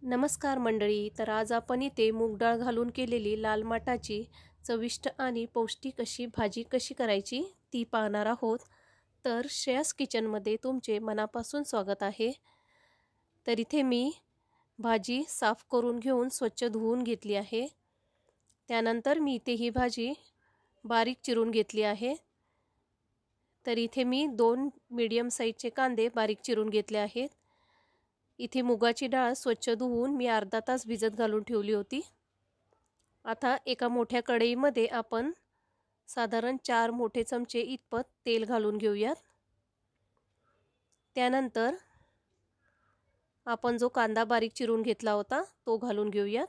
नमस्कार मंडळी. तर आज आपण इथे मूग डाळ घालून केलेली लाल माटाची चविष्ट आणि पौष्टिक अशी भाजी कशी करायची ती पाहणार आहोत। तर श्रेयास किचनमध्ये तुमचे मनापासून स्वागत आहे। तर इथे मी भाजी साफ करून घेऊन स्वच्छ धुवून घेतली आहे। त्यानंतर मी इथे ही भाजी बारीक चिरून घेतली आहे। तर इथे मी 2 मीडियम साइजचे कांदे बारीक चिरून घेतले आहेत। इथे मुगाची डाळ स्वच्छ धुवून मी अर्धा तास भिजत घालून ठेवली होती। आता एका मोठ्या कढईमध्ये आपण साधारण 4 मोठे चमचे इतपत तेल घालून घेऊयात। त्यानंतर आपण जो कांदा बारीक चिरून घेतला होता तो घालून घेऊयात।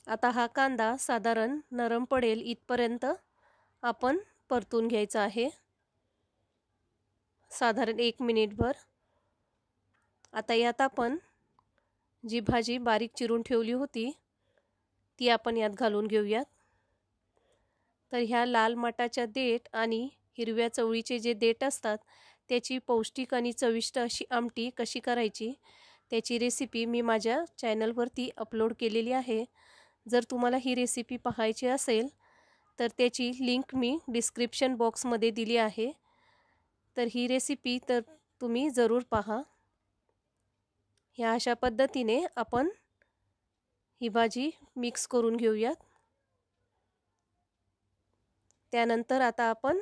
आता हा कांदा साधारण नरम पडेल इथपर्यंत आपण परतून घ्यायचा आहे, साधारण 1 मिनिटभर। आता यात आपण जी भाजी बारीक चिरून ठेवली होती ती आपण यात घालून घेऊयात। तर ह्या लाल मटाच्या देठ आणि हिरव्या चवळीचे जे देठ असतात त्याची पौष्टिक आणि चविष्ट अशी आमटी कशी करायची त्याची रेसिपी मी माझ्या चॅनलवरती अपलोड केलेली आहे। जर तुम्हाला ही रेसिपी पाहायची असेल तर त्याची लिंक मी डिस्क्रिप्शन बॉक्समध्ये दिली आहे। तर ही रेसिपी तर तुम्ही जरूर पहा। ह्या अशा पद्धतीने आपण ही भाजी मिक्स करून घेऊयात। त्यानंतर आता आपण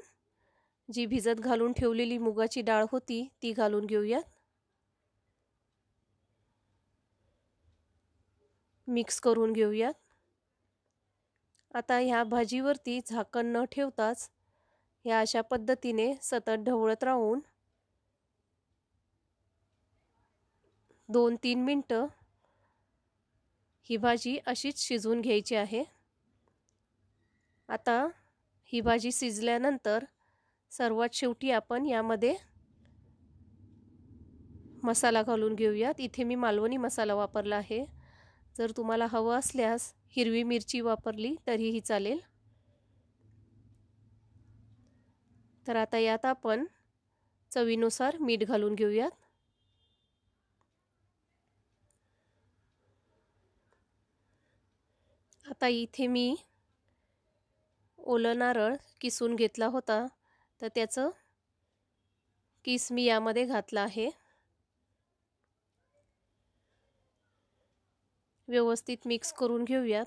जी भिजत घालून ठेवलेली मुगाची डाळ होती ती घालून घेऊयात। मिक्स करून घेऊयात। आता ह्या भाजीवरती झाकण न ठेवताच ह्या अशा पद्धतीने सतत ढवळत राहून 2-3 मिनिटं ही भाजी अशीच शिजवून घ्यायची आहे। आता ही भाजी शिजल्यानंतर सर्वात शेवटी आपण यामध्ये मसाला घालून घेऊयात। इथे मी मालवणी मसाला वापरला आहे। जर तुम्हाला हवं असल्यास हिरवी मिरची वापरली तरीही चालेल। तर आता यात आपण चवीनुसार मीठ घालून घेऊयात। आता इथे मी ओलं नारळ किसून घेतला होता तर त्याचं किस मी यामध्ये घातला आहे। व्यवस्थित मिक्स करून घेऊयात।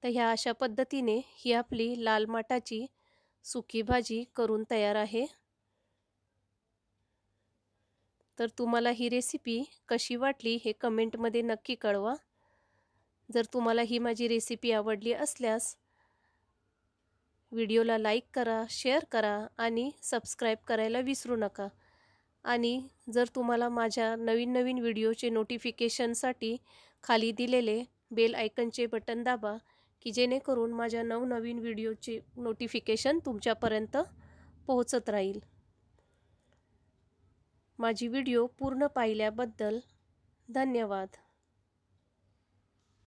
तर ह्या अशा पद्धतीने ही आपली लाल माटाची सुकी भाजी करून तयार आहे। तर तुम्हाला ही रेसिपी कशी वाटली हे कमेंटमध्ये नक्की कळवा। जर तुम्हाला ही माझी रेसिपी आवडली असल्यास व्हिडिओला लाईक करा, शेअर करा आणि सबस्क्राईब करायला विसरू नका। आणि जर तुम्हाला माझ्या नवीन व्हिडिओचे नोटिफिकेशनसाठी खाली दिलेले बेल आयकनचे बटन दाबा की जेणेकरून माझ्या नवनवीन व्हिडिओचे नोटिफिकेशन तुमच्यापर्यंत पोहोचत राहील। माझी व्हिडिओ पूर्ण पाहिल्याबद्दल धन्यवाद।